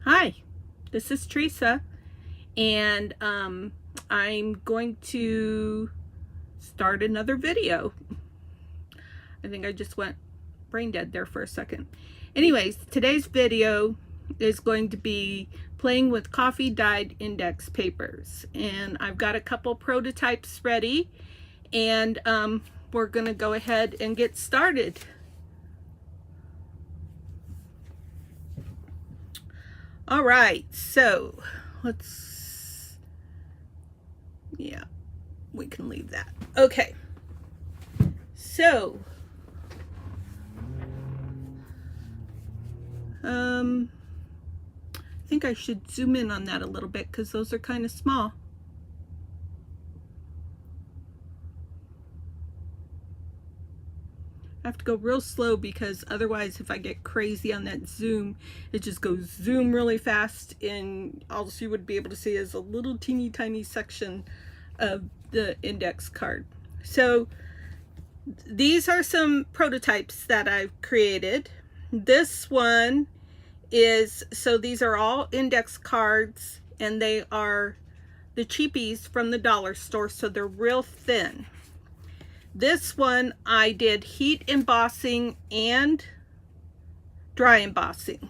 Hi, this is Teresa, and I'm going to start another video. I think I just went brain dead there for a second. Anyways, today's video is going to be playing with coffee dyed index papers, and I've got a couple prototypes ready, and we're going to go ahead and get started. All right, so yeah, we can leave that. Okay, so I think I should zoom in on that a little bit because those are kind of small. I have to go real slow because otherwise if I get crazy on that zoom, it just goes zoom really fast and all you would be able to see is a little teeny tiny section of the index card. So these are some prototypes that I've created. This one is, so these are all index cards and they are the cheapies from the dollar store, so they're real thin. This one I did heat embossing and dry embossing.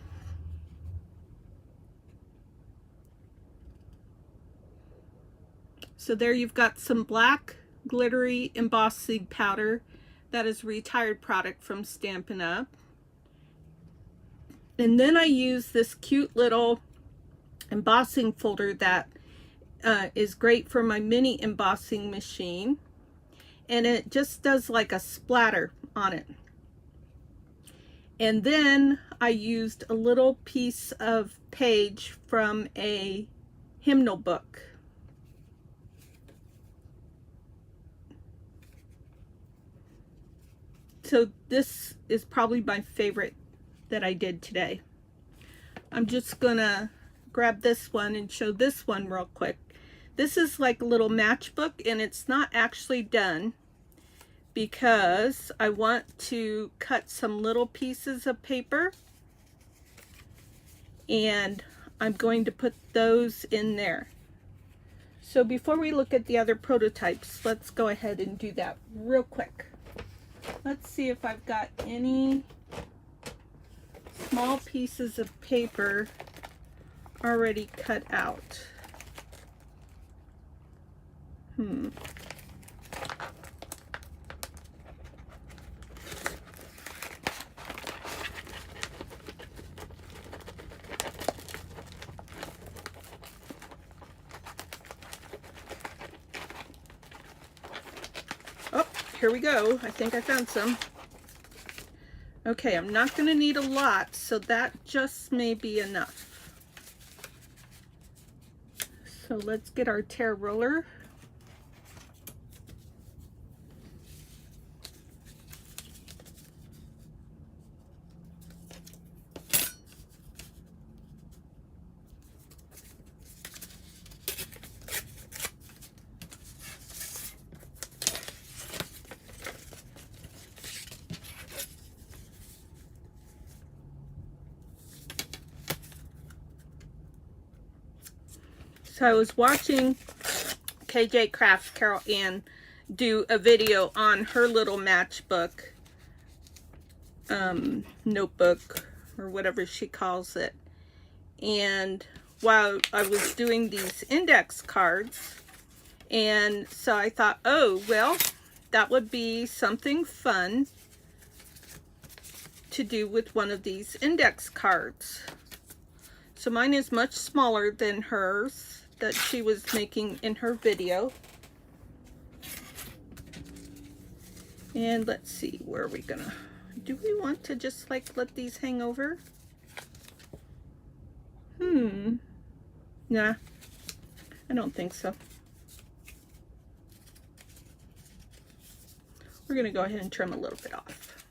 So there you've got some black glittery embossing powder. That is a retired product from Stampin' Up. And then I use this cute little embossing folder that is great for my mini embossing machine. And it just does like a splatter on it. And then I used a little piece of page from a hymnal book. So this is probably my favorite that I did today. I'm just gonna grab this one and show this one real quick. This is like a little matchbook and it's not actually done because I want to cut some little pieces of paper and I'm going to put those in there. So before we look at the other prototypes, let's go ahead and do that real quick. Let's see if I've got any small pieces of paper already cut out. Oh, here we go. I think I found some. Okay, I'm not going to need a lot, so that just may be enough. So let's get our tear roller. So I was watching KJ Crafts Carol Ann do a video on her little matchbook notebook or whatever she calls it, and while I was doing these index cards, and so I thought, oh well, that would be something fun to do with one of these index cards. So mine is much smaller than hers that she was making in her video. And let's see, where are we gonna, do we want to just like let these hang over? Nah, I don't think so. We're gonna go ahead and trim a little bit off.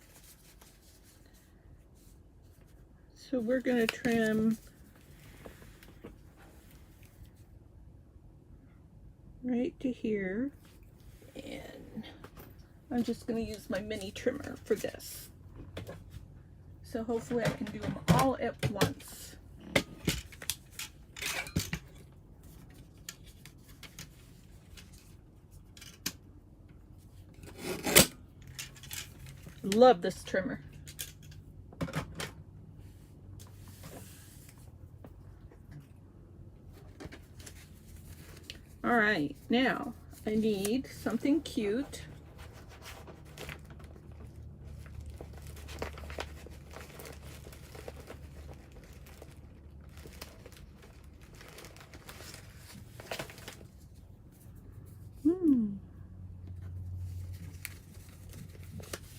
So we're gonna trim right to here, and I'm just going to use my mini trimmer for this. So hopefully I can do them all at once. love this trimmer. All right, now I need something cute.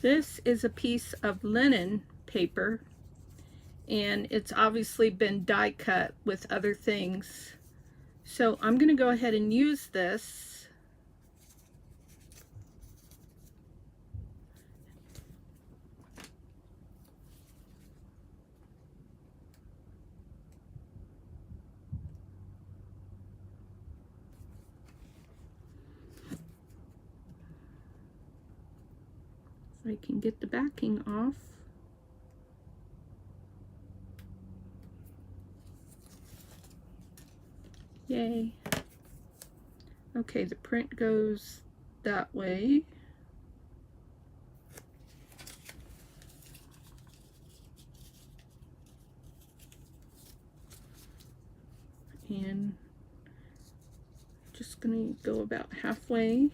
This is a piece of linen paper, and it's obviously been die cut with other things. So I'm going to go ahead and use this. So I can get the backing off. Yay. Okay, the print goes that way. And just gonna go about halfway.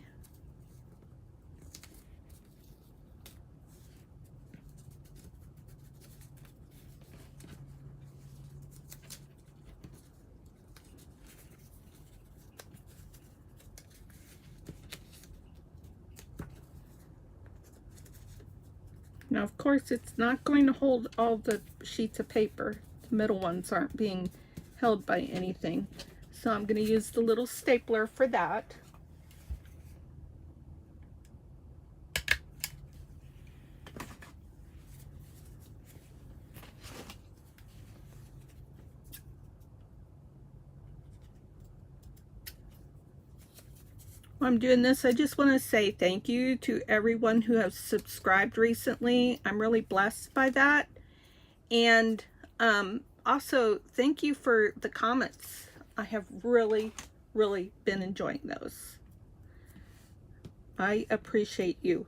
Now, of course, it's not going to hold all the sheets of paper. The middle ones aren't being held by anything. So I'm going to use the little stapler for that. While I'm doing this, I just want to say thank you to everyone who has subscribed recently. I'm really blessed by that. And also, thank you for the comments. I have really been enjoying those. I appreciate you.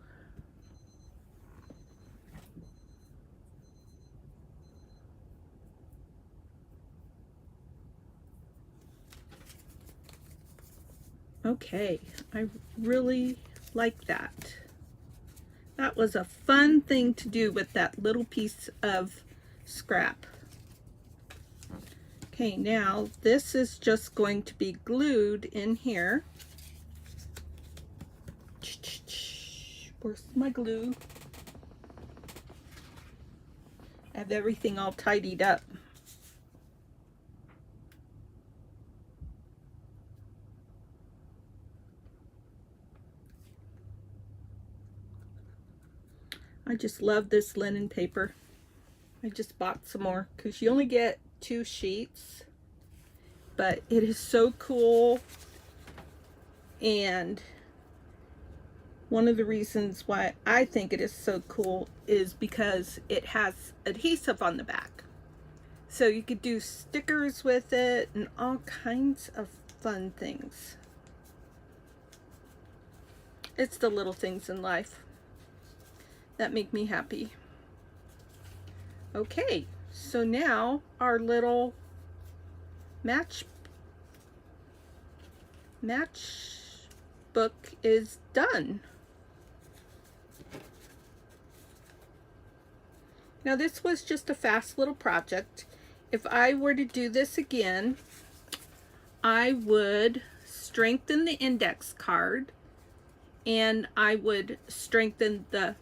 Okay, I really like that. That was a fun thing to do with that little piece of scrap. Okay, now this is just going to be glued in here. Where's my glue? I have everything all tidied up. I just love this linen paper. I just bought some more because you only get 2 sheets, but it is so cool. And one of the reasons why I think it is so cool is because it has adhesive on the back. So you could do stickers with it and all kinds of fun things. It's the little things in life that make me happy. Okay, so now our little match book is done. Now this was just a fast little project. If I were to do this again, I would strengthen the index card and I would strengthen the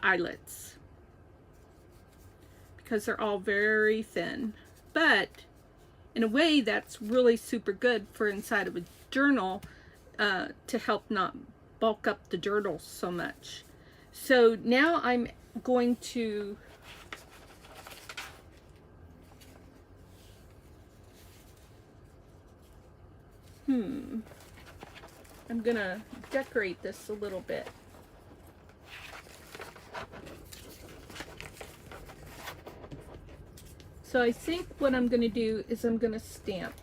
eyelets because they're all very thin. But in a way, that's really super good for inside of a journal to help not bulk up the journal so much. So now I'm going to I'm gonna decorate this a little bit. So I think what I'm gonna do is I'm gonna stamp.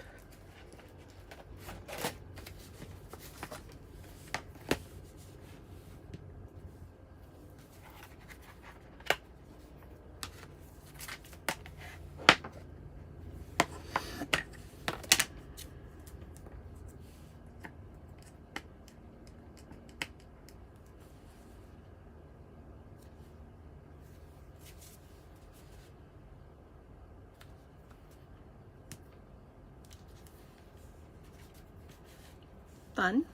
fun.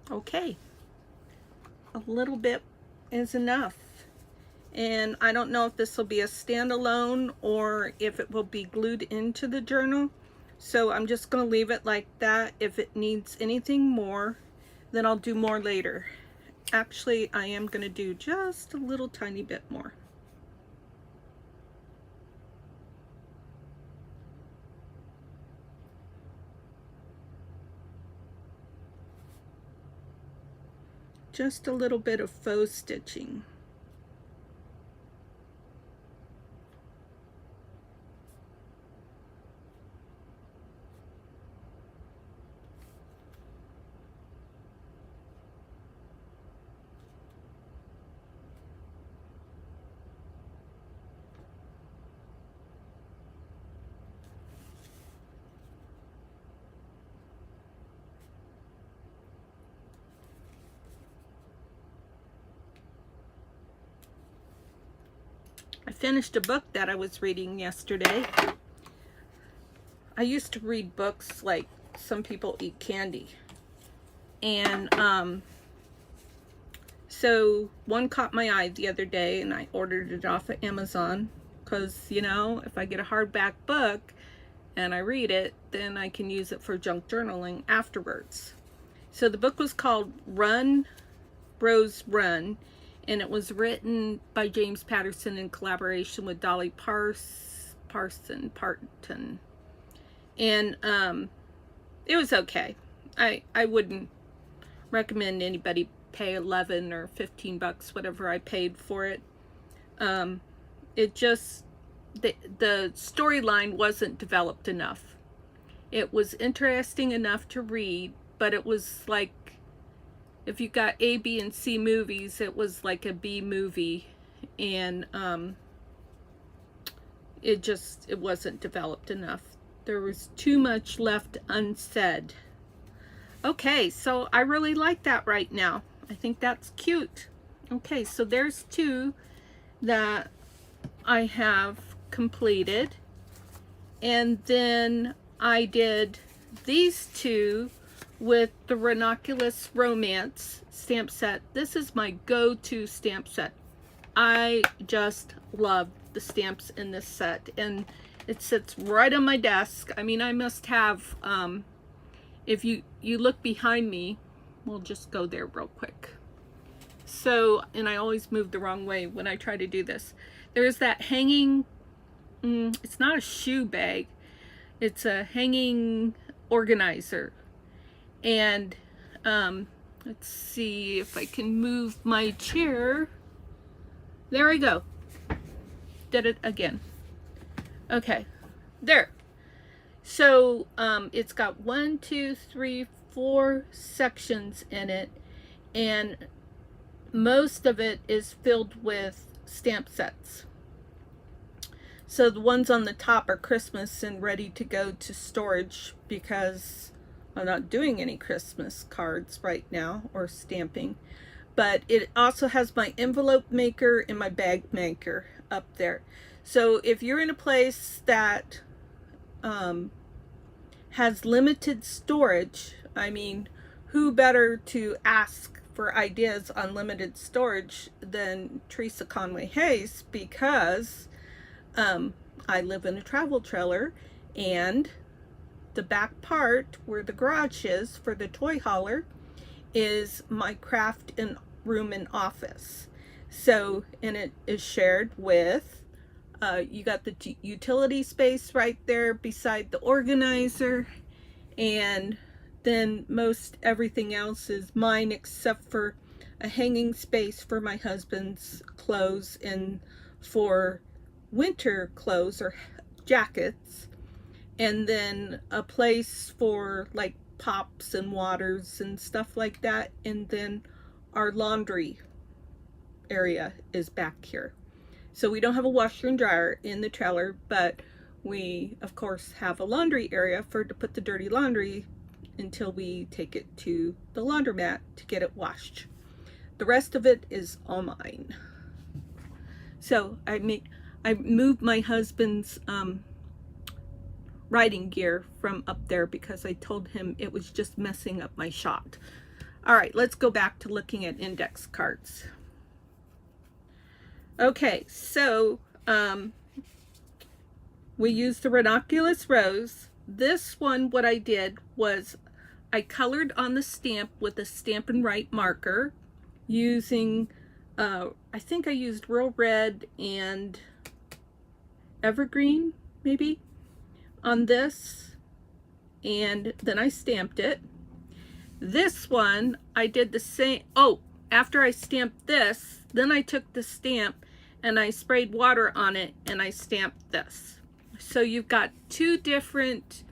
Okay, a little bit is enough. And I don't know if this will be a standalone or if it will be glued into the journal. So I'm just going to leave it like that. If it needs anything more, then I'll do more later. Actually, I am going to do just a little tiny bit more. Just a little bit of faux stitching. I finished a book that I was reading yesterday. I used to read books like some people eat candy. And so one caught my eye the other day and I ordered it off of Amazon because, you know, if I get a hardback book and I read it, then I can use it for junk journaling afterwards. So the book was called Run, Rose, Run. And it was written by James Patterson in collaboration with Dolly Parton. And it was okay. I wouldn't recommend anybody pay 11 or 15 bucks, whatever I paid for it. It just, the storyline wasn't developed enough. It was interesting enough to read, but it was like, if you got A, B, and C movies, it was like a B movie, and it wasn't developed enough. There was too much left unsaid. Okay, so I really like that right now. I think that's cute. Okay, so there's two that I have completed, and then I did these two with the Ranunculus Romance stamp set. This is my go-to stamp set. I just love the stamps in this set, and it sits right on my desk. I mean, I must have, if you look behind me, we'll just go there real quick. So, and I always move the wrong way when I try to do this. There's that hanging, it's not a shoe bag, it's a hanging organizer. And let's see if I can move my chair. There I go. Did it again. Okay, there. So it's got 1, 2, 3, 4 sections in it, and most of it is filled with stamp sets. So the ones on the top are Christmas and ready to go to storage because I'm not doing any Christmas cards right now or stamping. But it also has my envelope maker and my bag maker up there. So if you're in a place that has limited storage, I mean, who better to ask for ideas on limited storage than Teresa Conway-Hayes, because I live in a travel trailer, and the back part where the garage is for the toy hauler is my craft and room and office. So, and it is shared with, you got the utility space right there beside the organizer, and then most everything else is mine except for a hanging space for my husband's clothes and for winter clothes or jackets, and then a place for like pops and waters and stuff like that, and then our laundry area is back here. So we don't have a washer and dryer in the trailer, but we of course have a laundry area to put the dirty laundry until we take it to the laundromat to get it washed. The rest of it is all mine. So I moved my husband's writing gear from up there because I told him it was just messing up my shot. All right, let's go back to looking at index cards. Okay, so we used the ranunculus rose. This one, what I did was I colored on the stamp with a Stampin' Write marker using, I think I used Real Red and Evergreen, maybe, on this, and then I stamped it. This one, I did the same. Oh, after I stamped this, then I took the stamp and I sprayed water on it and I stamped this. So you've got two different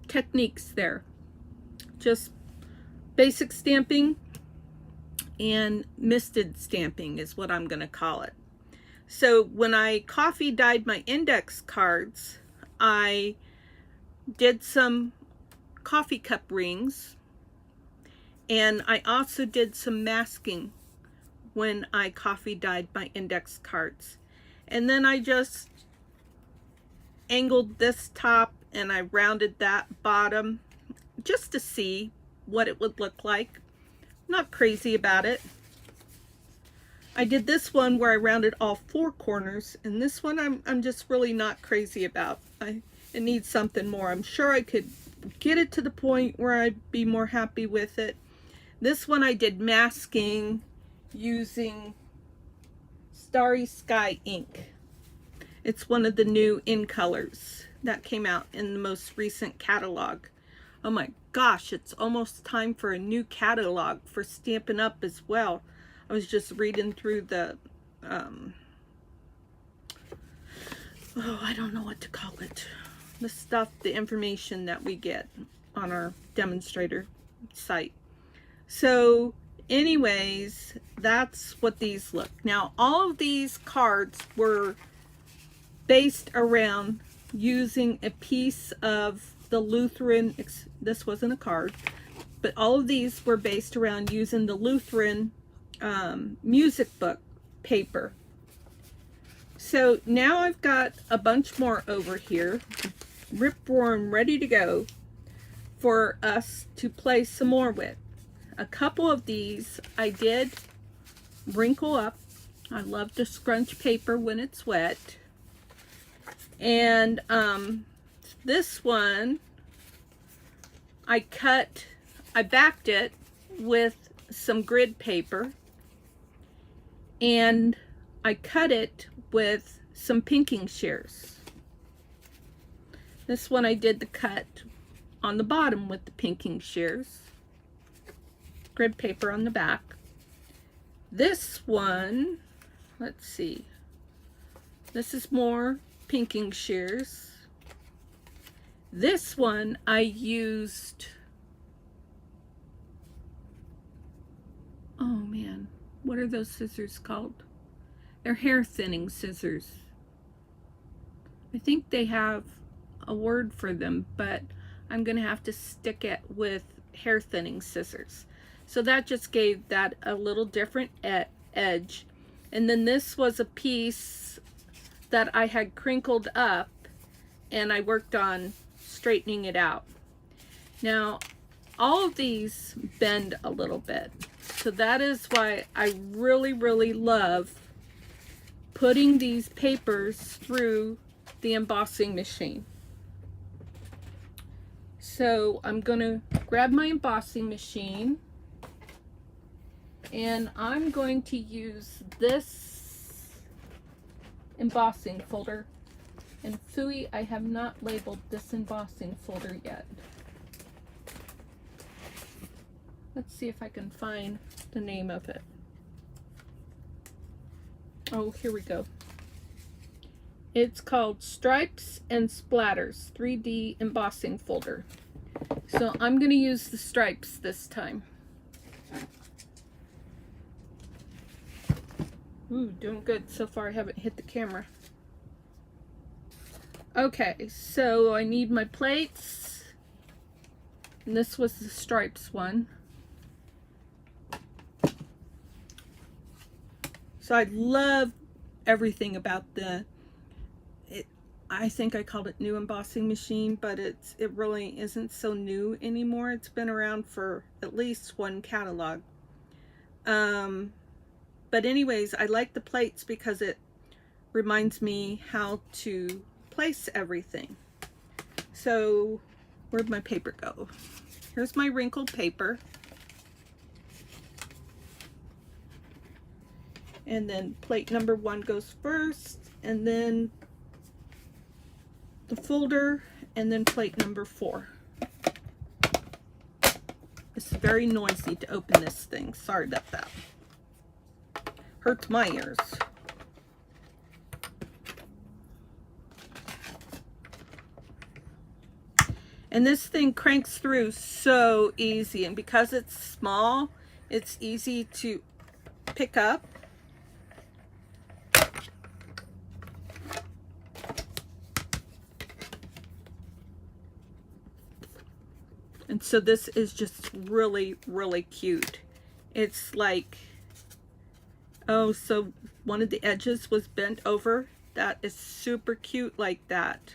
techniques there. Just basic stamping and misted stamping is what I'm going to call it. So when I coffee dyed my index cards, I did some coffee cup rings, and I also did some masking when I coffee dyed my index cards. And then I just angled this top and I rounded that bottom just to see what it would look like. Not crazy about it. I did this one where I rounded all four corners, and this one I'm just really not crazy about. It needs something more. I'm sure I could get it to the point where I'd be more happy with it. This one I did masking using Starry Sky ink. It's one of the new in colors that came out in the most recent catalog. Oh my gosh, it's almost time for a new catalog for Stampin' Up! As well. I was just reading through the, I don't know what to call it. The stuff, the information that we get on our demonstrator site. So anyways, that's what these look. Now, all of these cards were based around using a piece of the Lutheran, this wasn't a card, but all of these were based around using the Lutheran music book paper. So now I've got a bunch more over here, rip-roaring, ready to go for us to play some more with. A couple of these I did wrinkle up. I love to scrunch paper when it's wet. And this one I backed it with some grid paper, and I cut it with some pinking shears. This one I did the cut on the bottom with the pinking shears, grid paper on the back. This one, let's see, this is more pinking shears. This one I used, oh man, what are those scissors called? They're hair thinning scissors. I think they have a word for them, but I'm gonna have to stick it with hair thinning scissors. So that just gave that a little different edge. And then this was a piece that I had crinkled up and I worked on straightening it out. Now, all of these bend a little bit. So that is why I really, really love putting these papers through the embossing machine. So I'm gonna grab my embossing machine and I'm going to use this embossing folder. And phooey, I have not labeled this embossing folder yet. Let's see if I can find the name of it. Oh, here we go. It's called Stripes and Splatters 3D Embossing Folder. So I'm going to use the stripes this time. Ooh, doing good so far. I haven't hit the camera. Okay, so I need my plates. And this was the stripes one. So I love everything about I think I called it new embossing machine, but it really isn't so new anymore. It's been around for at least one catalog. But anyways, I like the plates because it reminds me how to place everything. So where'd my paper go? Here's my wrinkled paper. And then plate number 1 goes first, and then the folder, and then plate number 4. It's very noisy to open this thing. Sorry about that. Hurts my ears. And this thing cranks through so easy, and because it's small, it's easy to pick up. And so this is just really, really cute. It's like, oh, so one of the edges was bent over. That is super cute like that.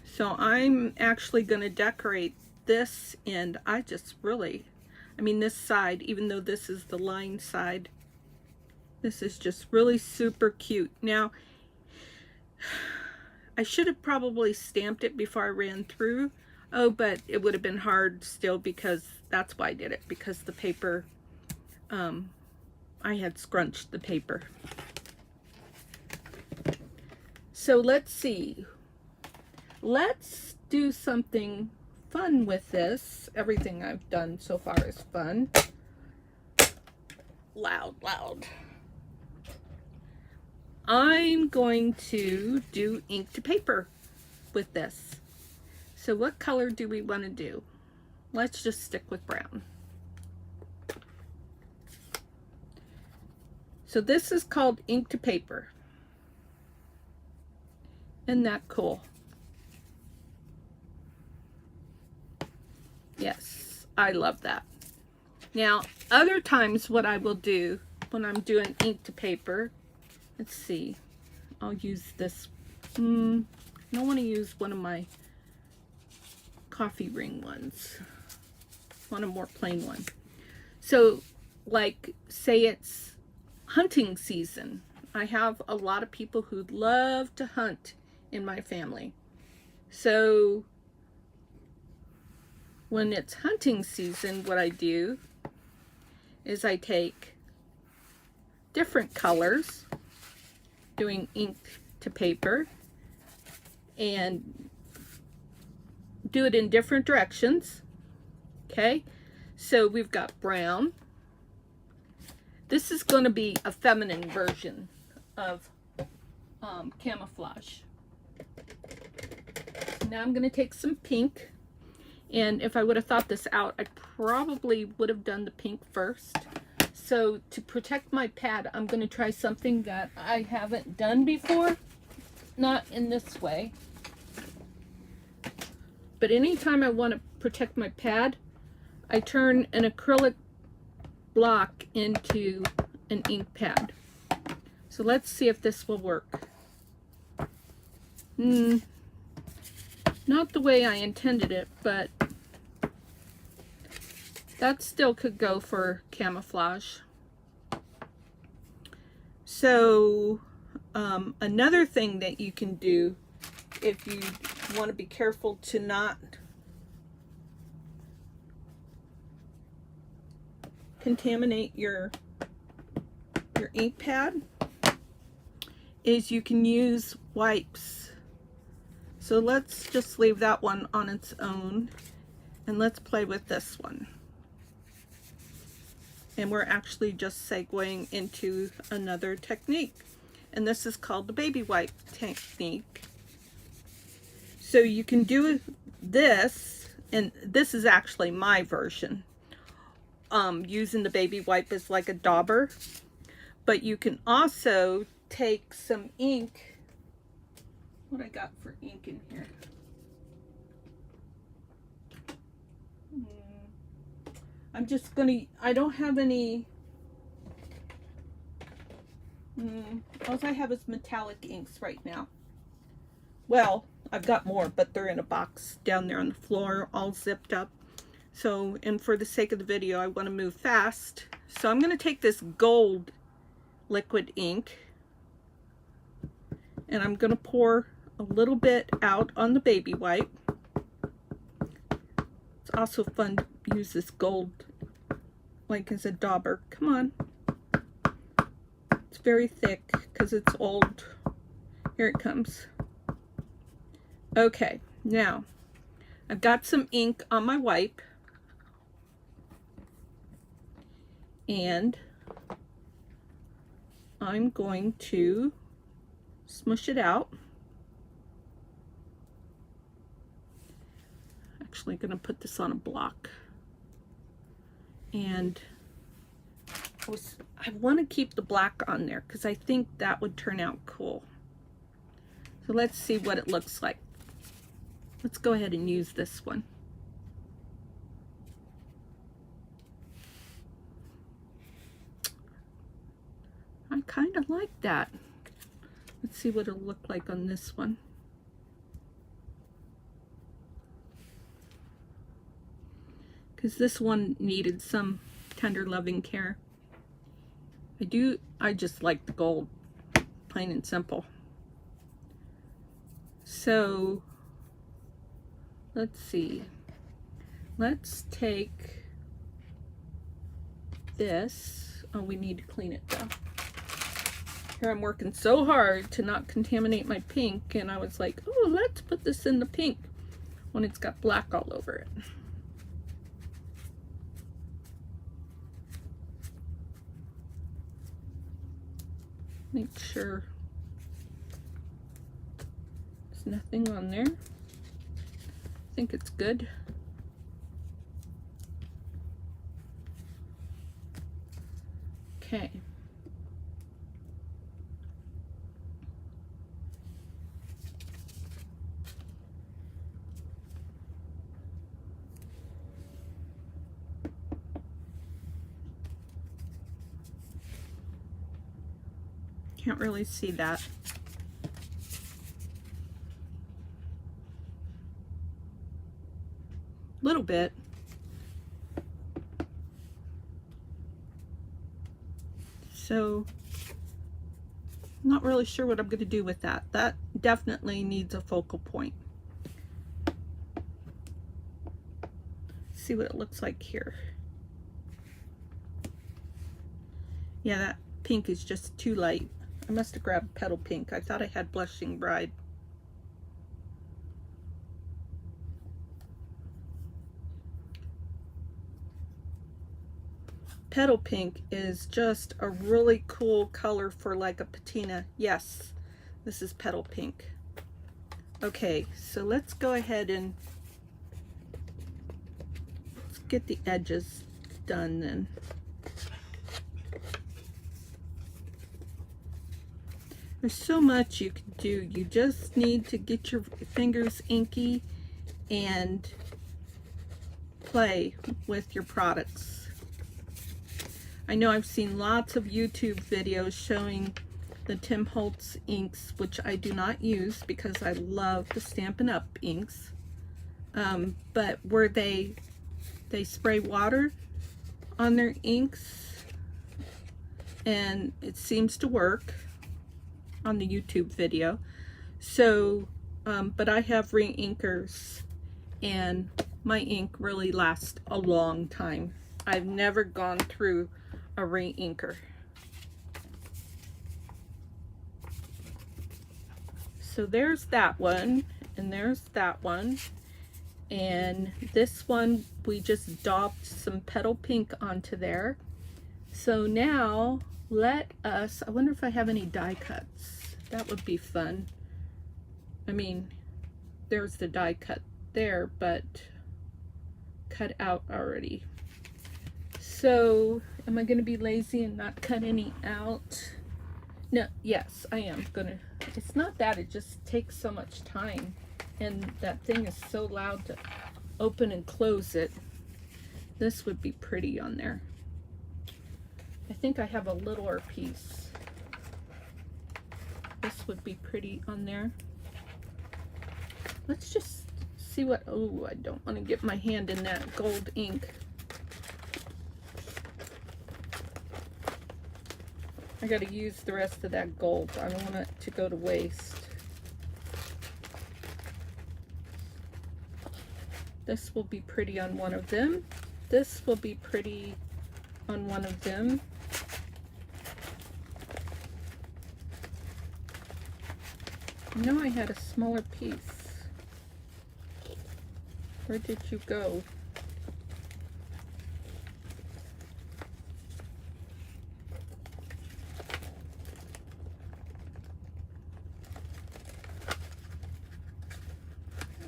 So I'm actually going to decorate this, and I mean this side, even though this is the lined side, this is just really super cute. Now, I should have probably stamped it before I ran through. Oh, but it would have been hard still, because that's why I did it, because the paper, I had scrunched the paper. So let's see. Let's do something fun with this. Everything I've done so far is fun. Loud, loud. I'm going to do ink to paper with this. So what color do we want to do? Let's just stick with brown. So this is called ink to paper. Isn't that cool? Yes, I love that. Now, other times what I will do when I'm doing ink to paper, let's see, I'll use this. I don't want to use one of my coffee ring ones. I want a more plain one. So, like, say it's hunting season. I have a lot of people who love to hunt in my family. So, when it's hunting season, what I do is I take different colors, doing ink to paper, and do it in different directions. Okay, so we've got brown. This is going to be a feminine version of camouflage. Now I'm going to take some pink, and if I would have thought this out, I probably would have done the pink first. So to protect my pad, I'm going to try something that I haven't done before, not in this way. But anytime I want to protect my pad, I turn an acrylic block into an ink pad. So let's see if this will work. Not the way I intended it, but that still could go for camouflage. So another thing that you can do, if you want to be careful to not contaminate your ink pad, is you can use wipes. So let's just leave that one on its own, and let's play with this one. And we're actually just segueing into another technique, and this is called the baby wipe technique. So you can do this, and this is actually my version, using the baby wipe as like a dauber, but you can also take some ink what I got for ink in here. I'm just gonna, I don't have any, all I have is metallic inks right now. Well, I've got more, but they're in a box down there on the floor, all zipped up. So, and for the sake of the video, I want to move fast. So I'm going to take this gold liquid ink, and I'm going to pour a little bit out on the baby wipe. It's also fun to use this gold like as a dauber. Come on. It's very thick because it's old. Here it comes. Okay, now I've got some ink on my wipe, and I'm going to smush it out. Actually going to put this on a block, and I want to keep the black on there because I think that would turn out cool. So let's see what it looks like. Let's go ahead and use this one. I kind of like that. Let's see what it'll look like on this one. Because this one needed some tender loving care. I just like the gold, plain and simple. So let's see. Let's take this. Oh, we need to clean it though. Here I'm working so hard to not contaminate my pink, and I was like, oh, let's put this in the pink when it's got black all over it. Make sure there's nothing on there. I think it's good. Okay. Can't really see that. Little bit. So, not really sure what I'm going to do with that. That definitely needs a focal point. See what it looks like here. Yeah, that pink is just too light. I must have grabbed petal pink. I thought I had Blushing Bride. Petal pink is just a really cool color for like a patina. Yes, this is petal pink. Okay, so let's go ahead and let's get the edges done then. There's so much you can do. You just need to get your fingers inky and play with your products. I know I've seen lots of YouTube videos showing the Tim Holtz inks, which I do not use because I love the Stampin' Up! Inks. But where they spray water on their inks, and it seems to work on the YouTube video. So, but I have re-inkers, and my ink really lasts a long time. I've never gone through a re-inker. So there's that one, and there's that one, and this one we just daubed some petal pink onto there. So now let us, I wonder if I have any die cuts. That would be fun. I mean, there's the die cut there, but cut out already. So am I going to be lazy and not cut any out? No, yes, I am gonna. It's not that, it just takes so much time. And that thing is so loud to open and close it. This would be pretty on there. I think I have a littler piece. This would be pretty on there. Let's just see what, oh, I don't want to get my hand in that gold ink. I got to use the rest of that gold. I don't want it to go to waste. This will be pretty on one of them. This will be pretty on one of them. I know I had a smaller piece. Where did you go?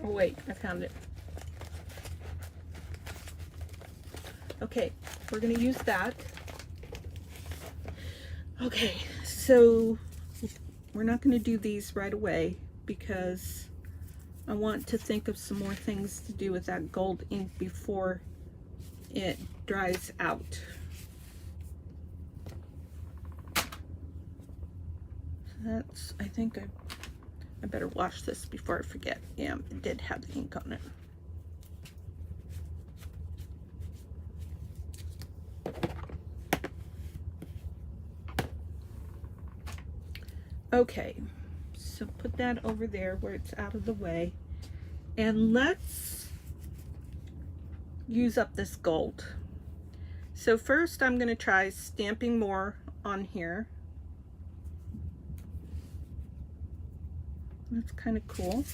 Oh wait, I found it. Okay, we're gonna use that. Okay, so we're not gonna do these right away because I want to think of some more things to do with that gold ink before it dries out. That's, I think I better wash this before I forget. Yeah, it did have ink on it. Okay, so put that over there where it's out of the way. And let's use up this gold. So first I'm going to try stamping more on here. That's kind of cool.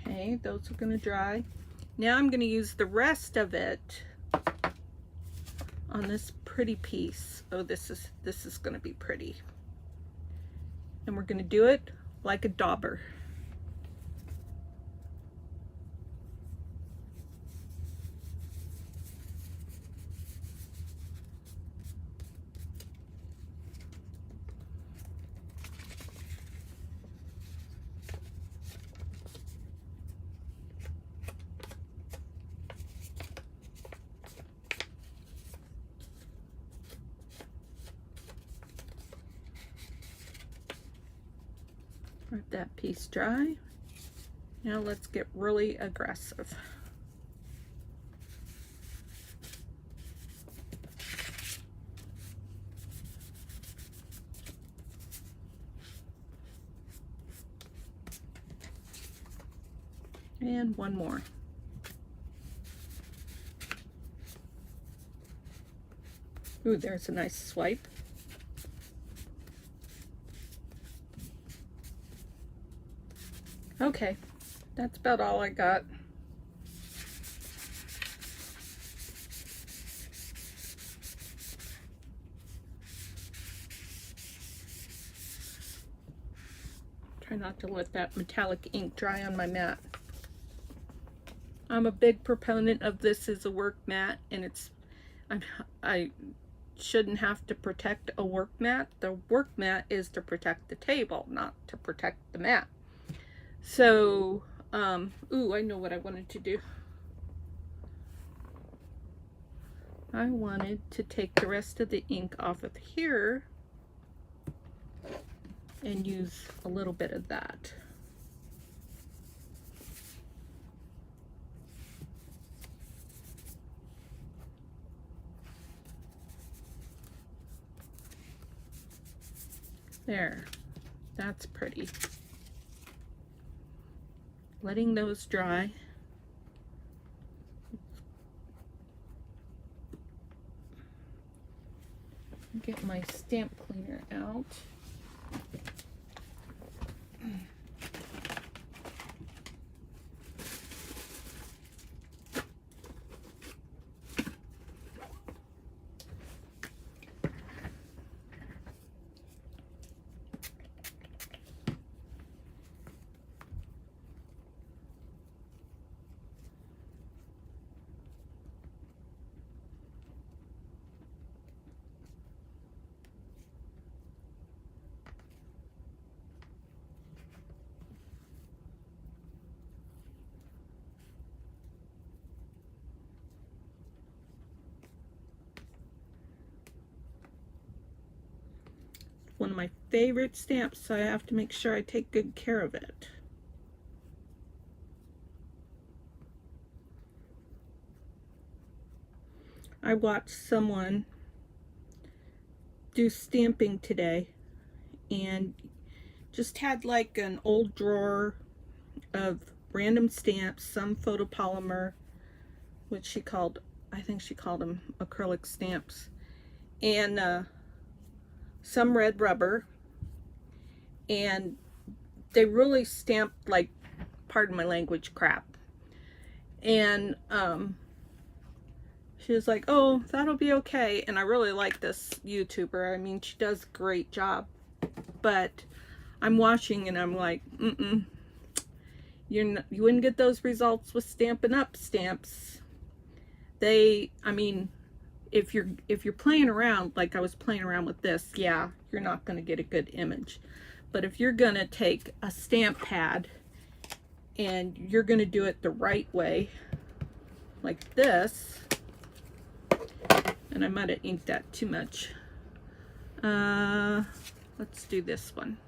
Okay, those are going to dry. Now I'm going to use the rest of it on this pretty piece. Oh, this is going to be pretty. And we're going to do it like a dauber. Let that piece dry. Now let's get really aggressive. And one more. Ooh, there's a nice swipe. Okay, that's about all I got. Try not to let that metallic ink dry on my mat. I'm a big proponent of this as a work mat, and I shouldn't have to protect a work mat. The work mat is to protect the table, not to protect the mat. So, ooh, I know what I wanted to do. I wanted to take the rest of the ink off of here and use a little bit of that. There, that's pretty. Letting those dry. Get my stamp cleaner out. one of my favorite stamps, so I have to make sure I take good care of it. I watched someone do stamping today and just had like an old drawer of random stamps, some photopolymer, which she called, I think she called them acrylic stamps, and some red rubber, and they really stamped like, pardon my language, crap. And she was like, oh, that'll be okay. And I really like this YouTuber. I mean, she does a great job. But I'm watching and I'm like, you wouldn't get those results with Stampin' Up! Stamps. I mean, if you're playing around, like I was playing around with this, yeah, you're not going to get a good image. But if you're going to take a stamp pad and you're going to do it the right way, like this, and I might have inked that too much. Let's do this one.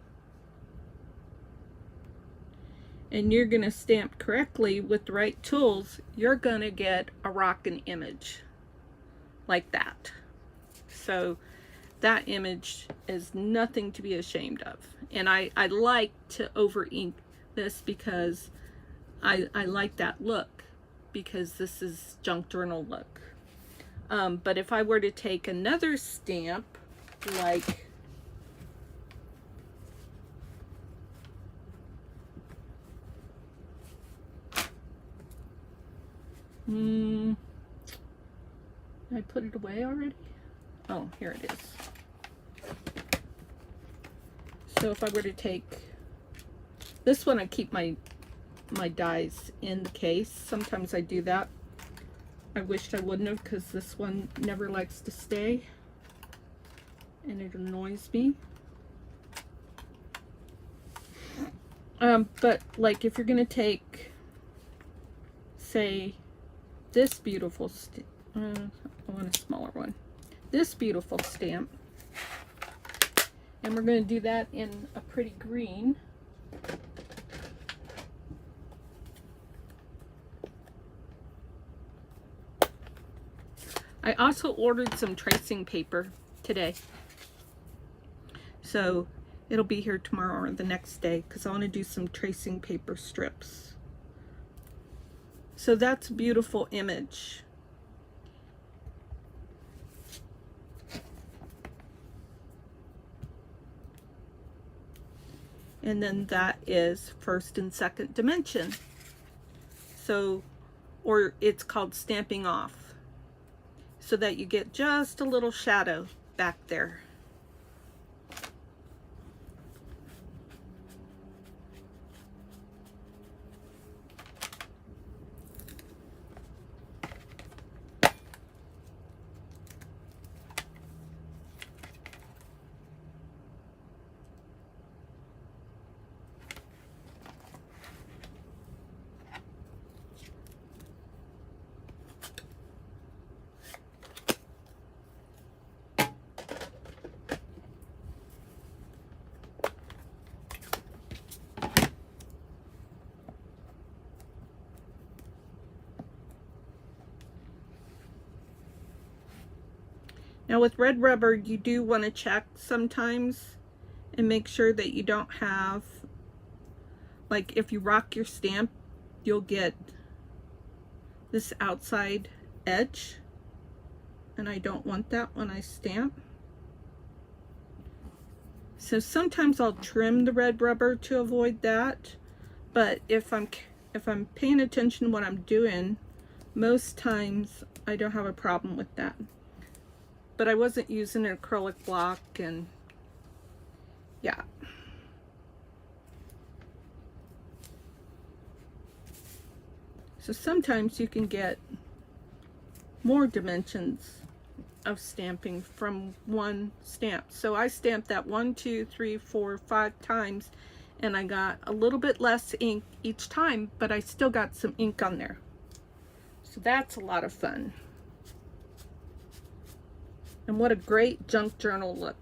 And you're going to stamp correctly with the right tools, you're going to get a rockin' image like that. So that image is nothing to be ashamed of. And I like to over ink this because I like that look, because this is junk journal look. But if I were to take another stamp, like I put it away already? Oh, here it is. So if I were to take this one, I keep my dies in the case. Sometimes I do that. I wished I wouldn't have, because this one never likes to stay and it annoys me. But like if you're gonna take, say, this beautiful I want a smaller one, this beautiful stamp, and we're going to do that in a pretty green. I also ordered some tracing paper today, so it'll be here tomorrow or the next day, because I want to do some tracing paper strips. So that's a beautiful image. And then that is first and second dimension. So, or it's called stamping off, so that you get just a little shadow back there. Now with red rubber, you do want to check sometimes and make sure that you don't have, like if you rock your stamp, you'll get this outside edge, and I don't want that when I stamp. So sometimes I'll trim the red rubber to avoid that, but if I'm paying attention to what I'm doing, most times I don't have a problem with that. But I wasn't using an acrylic block, and yeah. So sometimes you can get more dimensions of stamping from one stamp. So I stamped that 1, 2, 3, 4, 5 times, and I got a little bit less ink each time, but I still got some ink on there. So that's a lot of fun. And what a great junk journal look.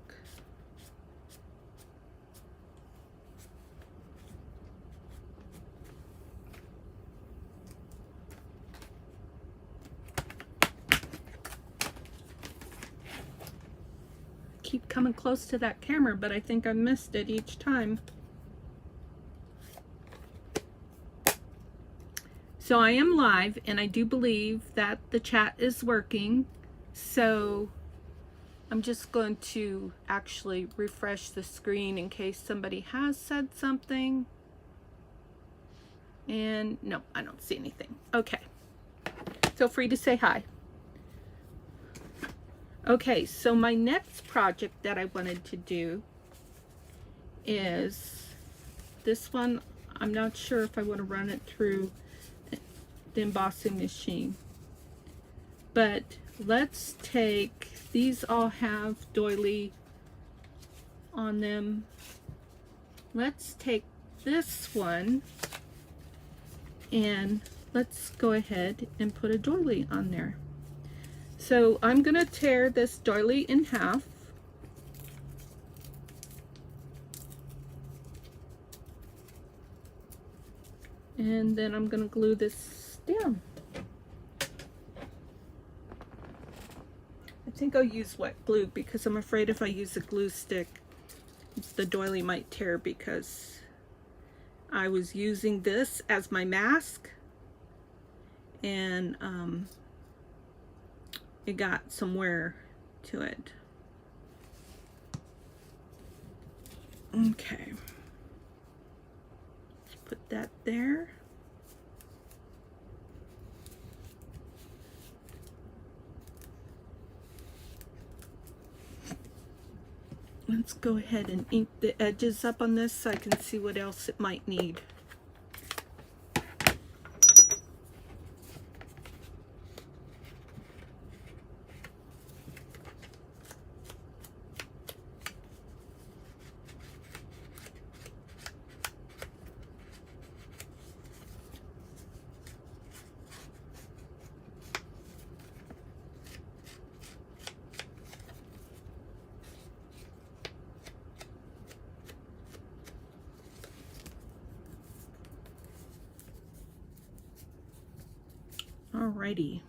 keep coming close to that camera, but I think I missed it each time. So I am live, and I do believe that the chat is working. So I'm just going to actually refresh the screen in case somebody has said something. And no, I don't see anything. Okay. Feel free to say hi. Okay, so my next project that I wanted to do is this one. I'm not sure if I want to run it through the embossing machine, but let's take, these all have doily on them. Let's take this one and let's go ahead and put a doily on there. So I'm gonna tear this doily in half. And then I'm gonna glue this down. I think I'll use wet glue because I'm afraid if I use a glue stick, the doily might tear, because I was using this as my mask and it got some wear to it. Okay, let's put that there. Let's go ahead and ink the edges up on this so I can see what else it might need. Alrighty.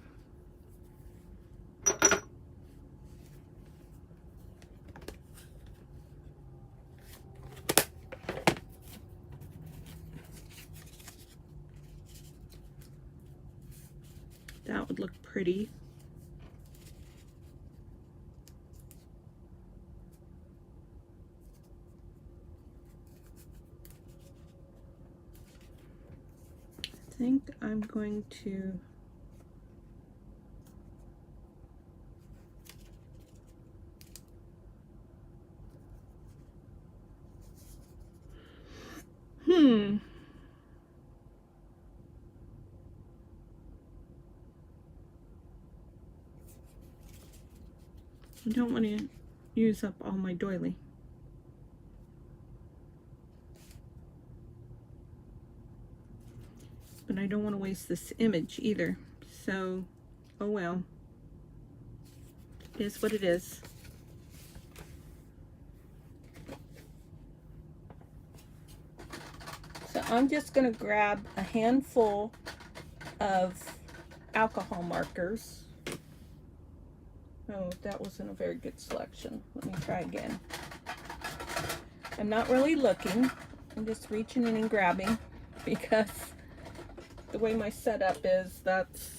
That would look pretty. I think I'm going to I don't want to use up all my doily. But I don't want to waste this image either. So, oh well. It is what it is. So I'm just going to grab a handful of alcohol markers. Oh, that wasn't a very good selection. Let me try again. I'm not really looking. I'm just reaching in and grabbing because the way my setup is, that's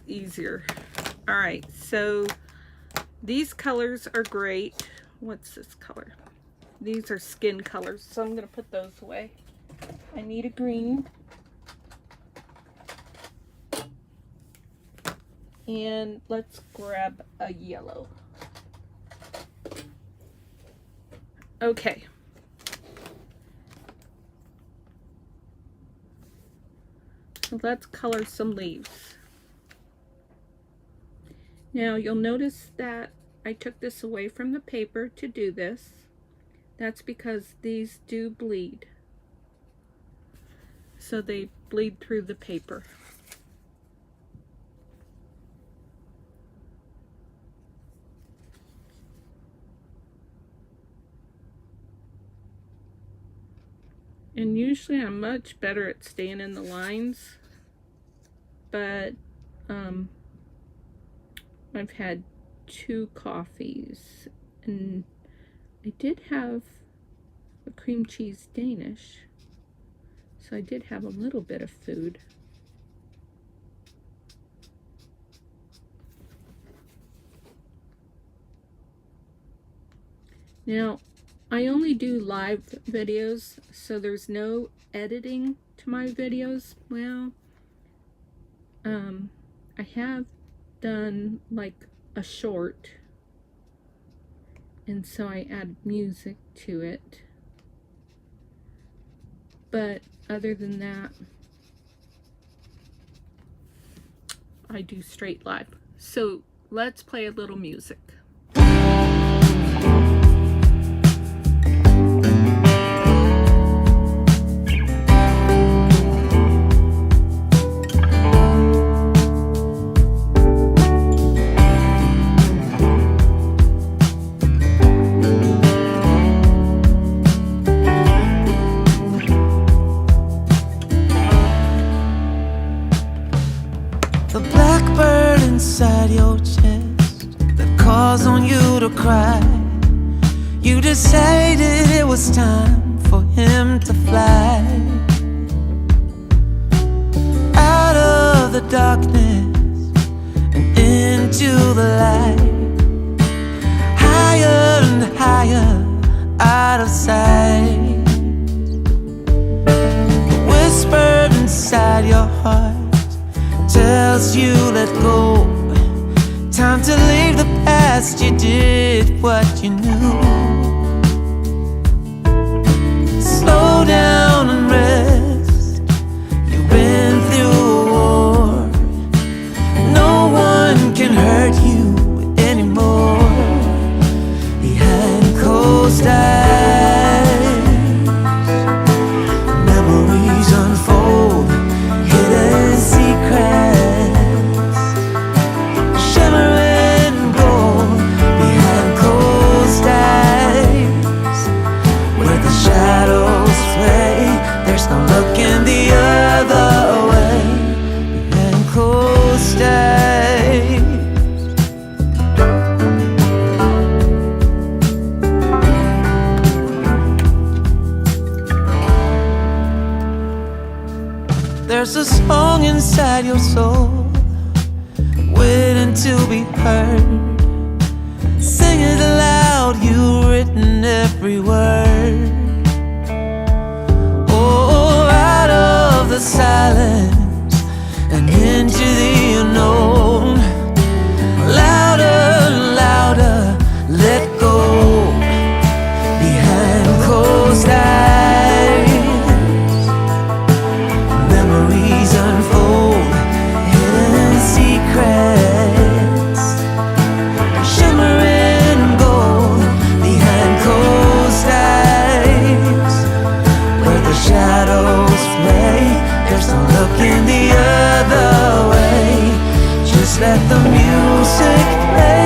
easier. All right, so these colors are great. What's this color? These are skin colors, so I'm going to put those away. I need a green. And let's grab a yellow. Okay. So let's color some leaves. Now you'll notice that I took this away from the paper to do this. That's because these do bleed. So they bleed through the paper. And usually I'm much better at staying in the lines, but I've had 2 coffees and I did have a cream cheese Danish, so I did have a little bit of food. Now, I only do live videos, so there's no editing to my videos. Well, I have done like a short, and so I add music to it. But other than that, I do straight live. So let's play a little music. The blackbird inside your chest that calls on you to cry. You decided it was time for him to fly out of the darkness and into the light, higher and higher out of sight. The whisper inside your heart tells you let go. Time to leave the past. You did what you knew. Slow down and rest. You've been through a war. No one can hurt you anymore. Behind closed eyes, memories unfold. Hidden secrets, shimmering gold behind closed eyes, where the shadows play. There's no looking the other way. Behind closed eyes. There's a song inside your soul, waiting to be heard. Sing it aloud, you've written every word. Oh, out of the silence and into the unknown. Louder and louder, let go. Behind closed eyes, memories unfold, hidden secrets, shimmering gold behind closed eyes, where the shadows play. There's no looking the other way. Just let the music play.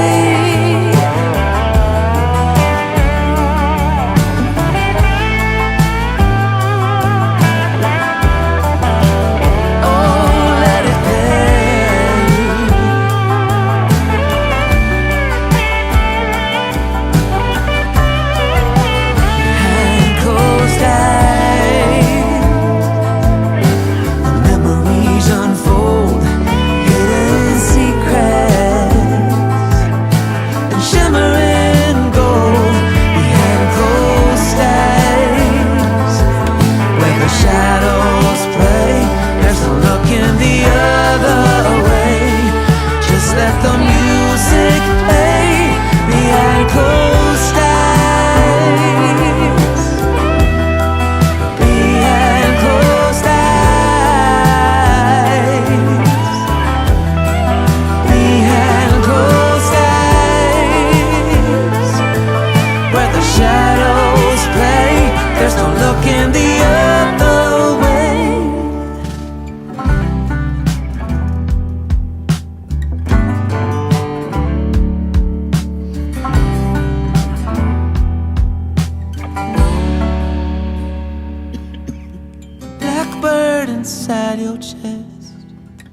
Inside your chest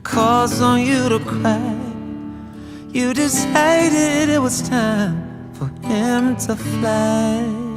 calls on you to cry. You decided it was time for him to fly.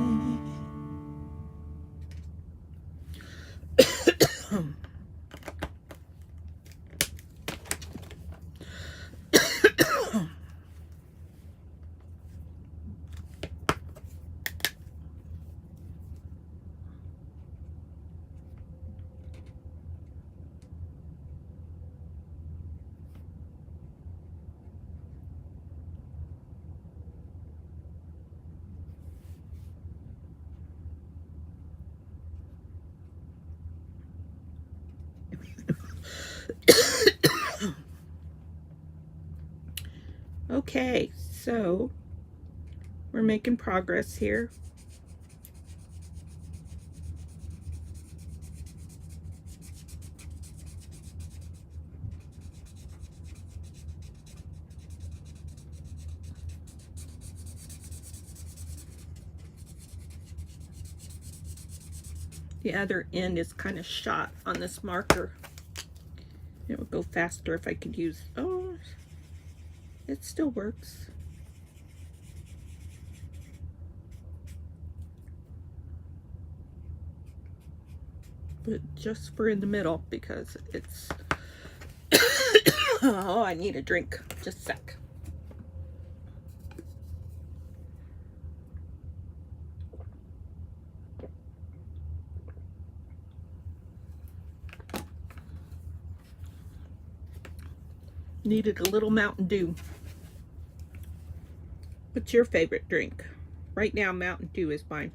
Okay, so we're making progress here. The other end is kind of shot on this marker. It would go faster if I could use, oh, it still works. But just for in the middle, because it's, oh, I need a drink, just a sec. Needed a little Mountain Dew. What's your favorite drink? Right now, Mountain Dew is mine.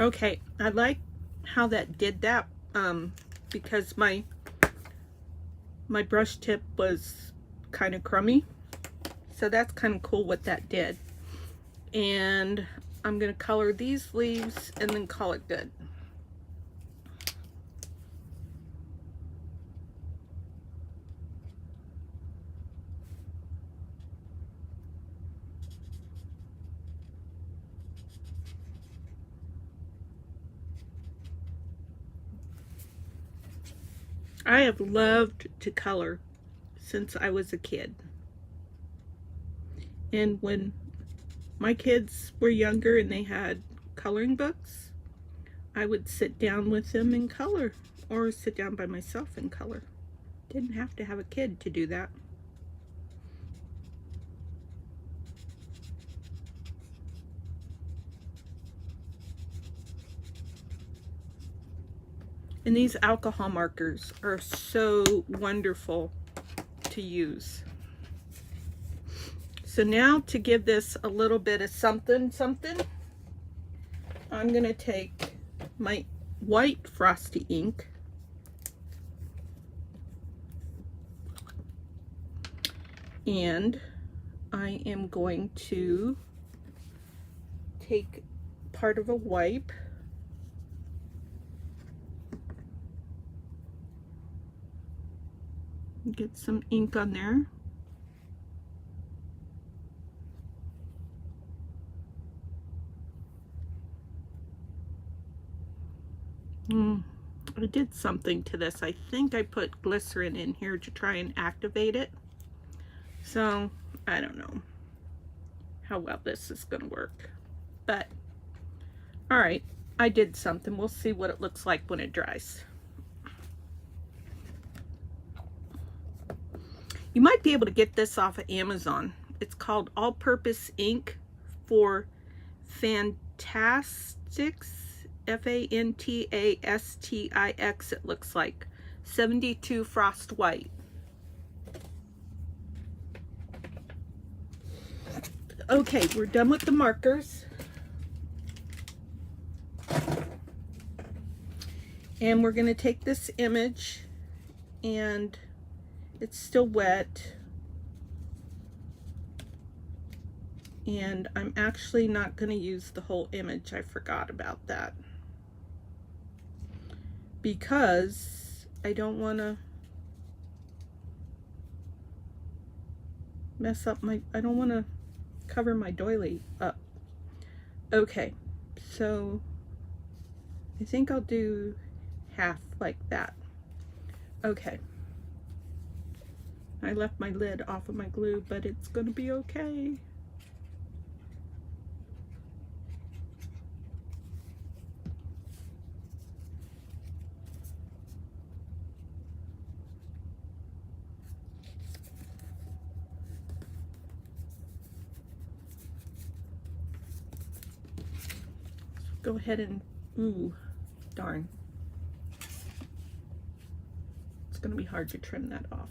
Okay, I like how that did that, because my brush tip was kind of crummy, so that's kind of cool what that did. And I'm gonna color these leaves and then call it good. I have loved to color since I was a kid. And when my kids were younger and they had coloring books, I would sit down with them and color, or sit down by myself and color. Didn't have to have a kid to do that. And these alcohol markers are so wonderful to use. So now to give this a little bit of something, I'm gonna take my white frosty ink and I am going to take part of a wipe get some ink on there. I did something to this. I think I put glycerin in here to try and activate it. So I don't know how well this is going to work. But all right, I did something. We'll see what it looks like when it dries. You might be able to get this off of Amazon. It's called All-Purpose Ink for Fantastics, F-A-N-T-A-S-T-I-X, it looks like. 72 Frost White. Okay, we're done with the markers. And we're going to take this image, and it's still wet, and I'm actually not going to use the whole image. I forgot about that because I don't want to mess up my, I don't want to cover my doily up. Okay, so I think I'll do half like that. Okay. I left my lid off of my glue, but it's gonna be okay. Go ahead and, ooh, darn. It's gonna be hard to trim that off.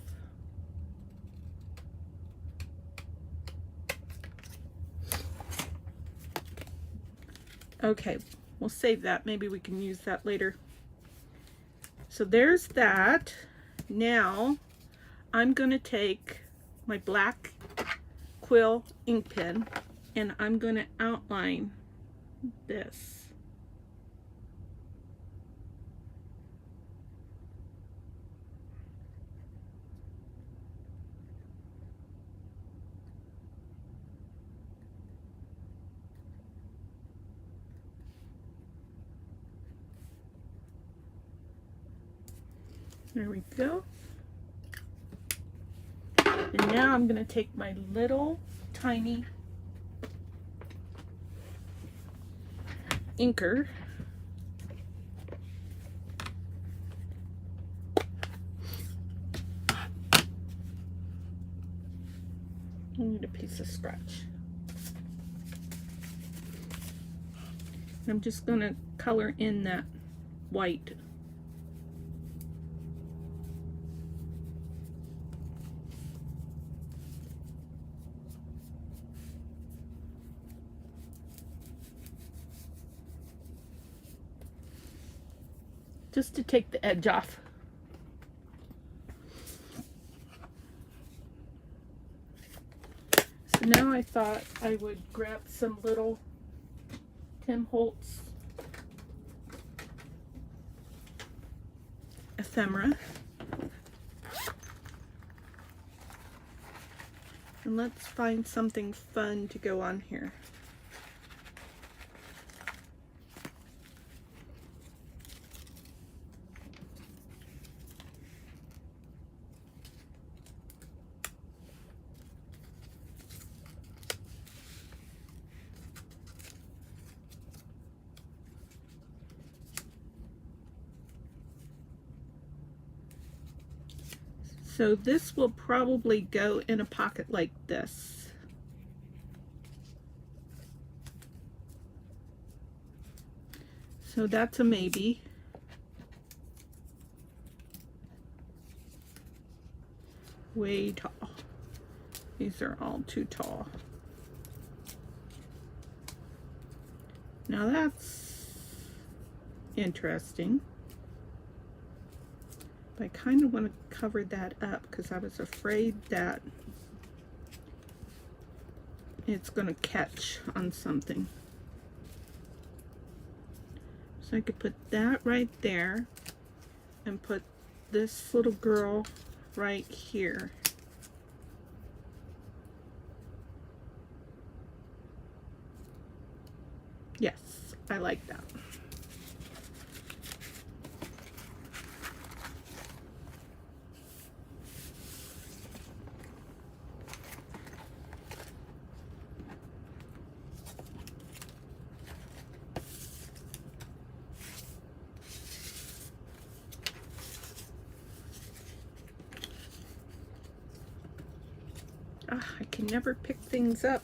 Okay, we'll save that. Maybe we can use that later. So there's that. Now I'm gonna take my black quill ink pen and I'm gonna outline this. There we go. And now I'm going to take my little tiny inker I need a piece of scratch. And I'm just going to color in that white. Just to take the edge off. So now I thought I would grab some little Tim Holtz ephemera. And let's find something fun to go on here. So this will probably go in a pocket like this. So that's a maybe. Way tall. These are all too tall. Now that's interesting. I kind of want to cover that up because I was afraid that it's going to catch on something. So I could put that right there and put this little girl right here. Yes, I like that. I can never pick things up.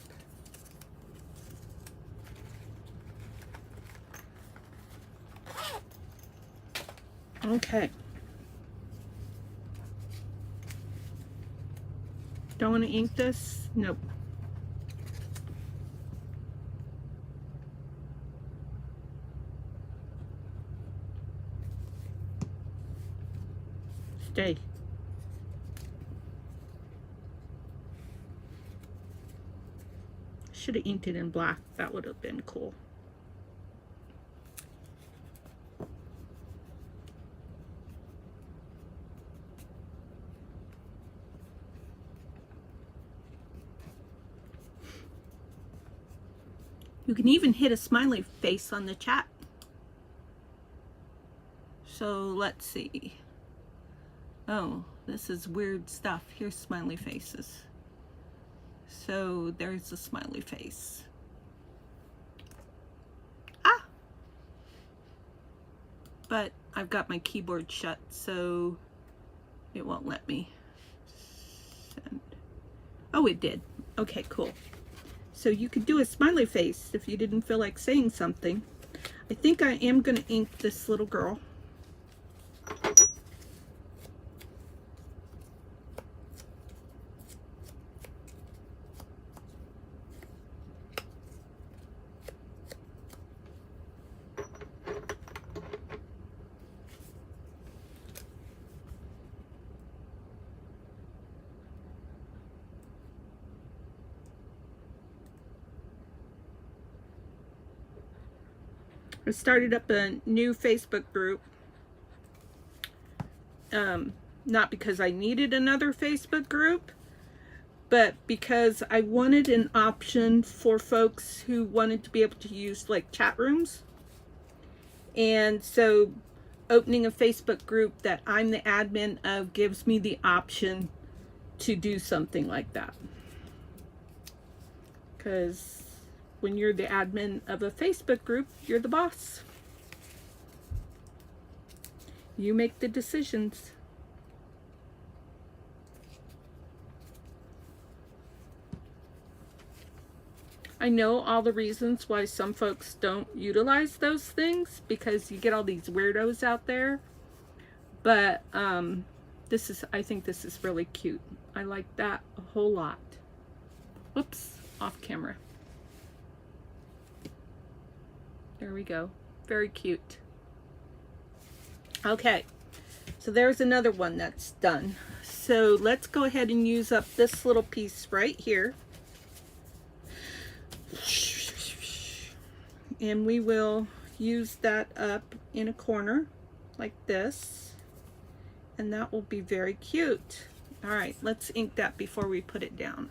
Okay. Don't want to ink this? Nope. Stay. Should have inked it in black. That would have been cool. You can even hit a smiley face on the chat. So let's see. Oh, this is weird stuff. Here's smiley faces. So there's a smiley face. Ah! But I've got my keyboard shut, so it won't let me send. Oh, it did. Okay, cool. So you could do a smiley face if you didn't feel like saying something. I think I am going to ink this little girl. I started up a new Facebook group. Not because I needed another Facebook group, but because I wanted an option for folks who wanted to be able to use like chat rooms. And so opening a Facebook group that I'm the admin of gives me the option to do something like that. Because when you're the admin of a Facebook group, you're the boss. You make the decisions. I know all the reasons why some folks don't utilize those things, because you get all these weirdos out there. But I think this is really cute. I like that a whole lot. Whoops, off camera. There we go. Very cute. Okay, so there's another one that's done. So let's go ahead and use up this little piece right here. And we will use that up in a corner like this. And that will be very cute. All right, let's ink that before we put it down.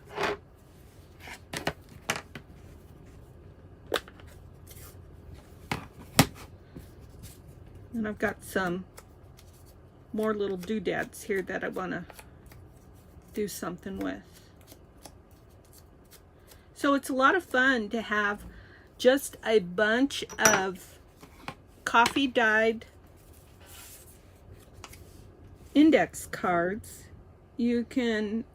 And I've got some more little doodads here that I want to do something with. So it's a lot of fun to have just a bunch of coffee dyed index cards. You can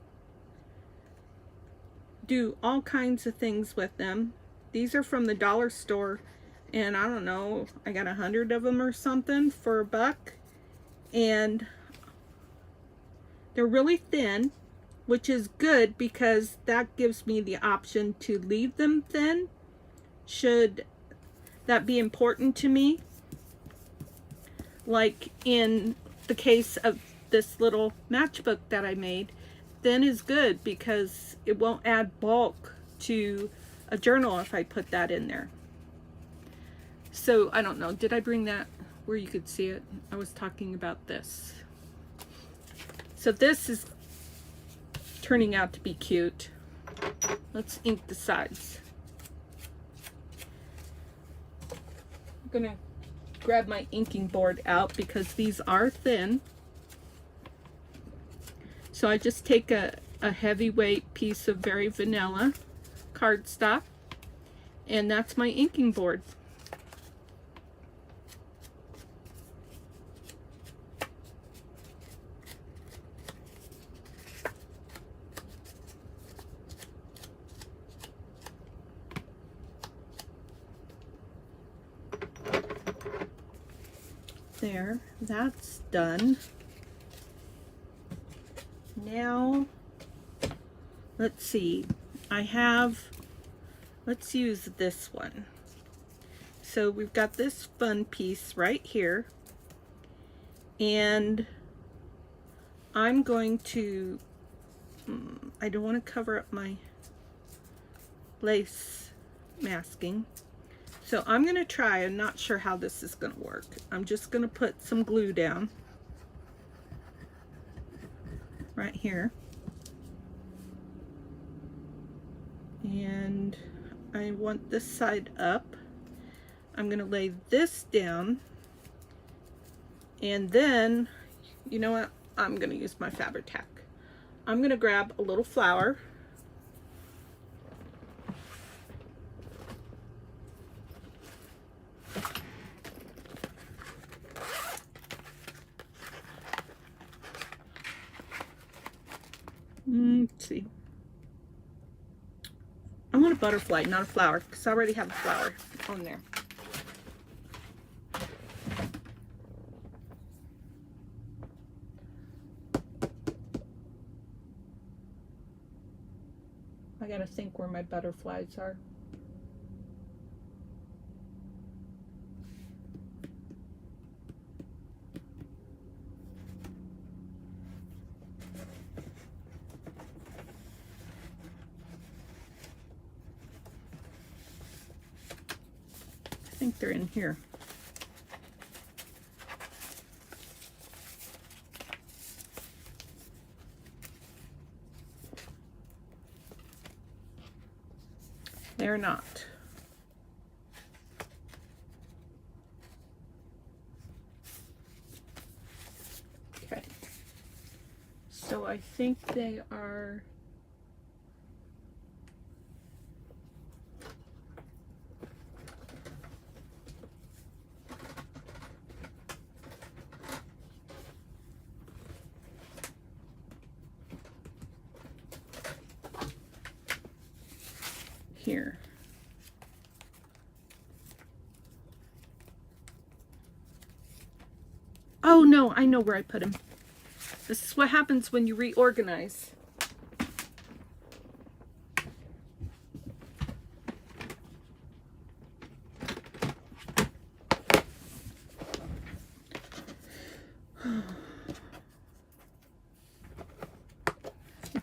do all kinds of things with them. These are from the dollar store, and I don't know, I got 100 of them or something for $1. And they're really thin, which is good because that gives me the option to leave them thin should that be important to me. Like in the case of this little matchbook that I made, thin is good because it won't add bulk to a journal if I put that in there. So I don't know, did I bring that where you could see it? I was talking about this. So this is turning out to be cute. Let's ink the sides. I'm gonna grab my inking board out because these are thin. So I just take a heavyweight piece of very vanilla cardstock, and that's my inking board. There, that's done. Now, let's see. Let's use this one. So we've got this fun piece right here. And I'm going to, I don't want to cover up my lace masking. So I'm going to try, I'm not sure how this is going to work. I'm just going to put some glue down right here. And I want this side up. I'm going to lay this down, and then, you know what, I'm going to use my Fabri-Tac. I'm going to grab a little flour. Let's see. I want a butterfly, not a flower, because I already have a flower on there. I gotta think where my butterflies are. I think they're in here. They're not. Okay. So I think they are here. Oh no, I know where I put them. This is what happens when you reorganize. I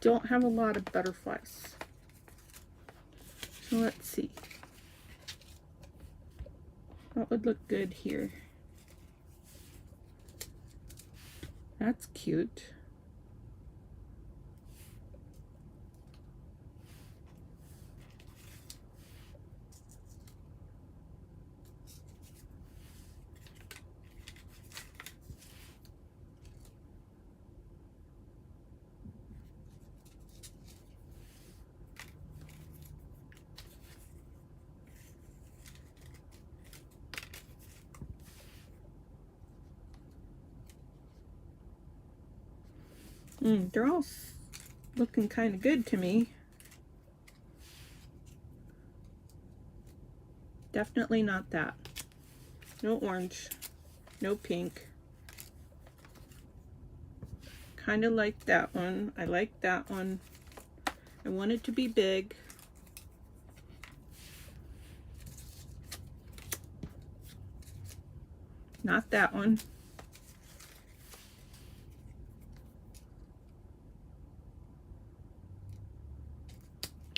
don't have a lot of butterflies. So let's see. What would look good here? That's cute. They're all looking kind of good to me. Definitely not that. No orange, no pink. Kind of like that one. I like that one. I want it to be big. Not that one.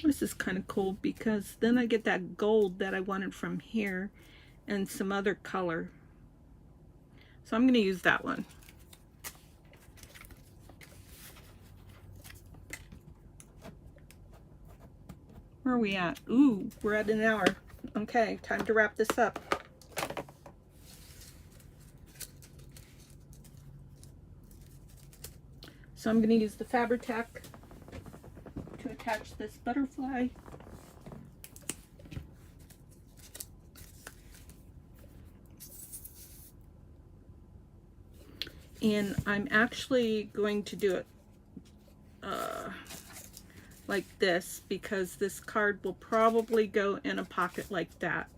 This is kind of cool because then I get that gold that I wanted from here and some other color. So I'm going to use that one. Where are we at? Ooh, we're at an hour. Okay, time to wrap this up. So I'm going to use the Fabri-Tac to attach this butterfly. And I'm actually going to do it like this because this card will probably go in a pocket like that.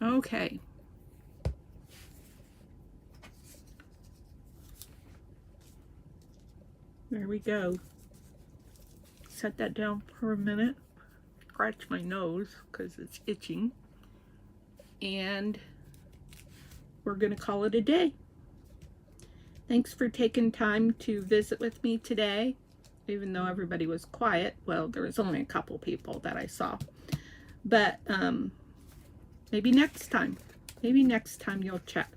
Okay. There we go. Set that down for a minute. Scratch my nose because it's itching. And we're going to call it a day. Thanks for taking time to visit with me today. even though everybody was quiet. Well, there was only a couple people that I saw. But maybe next time you'll check.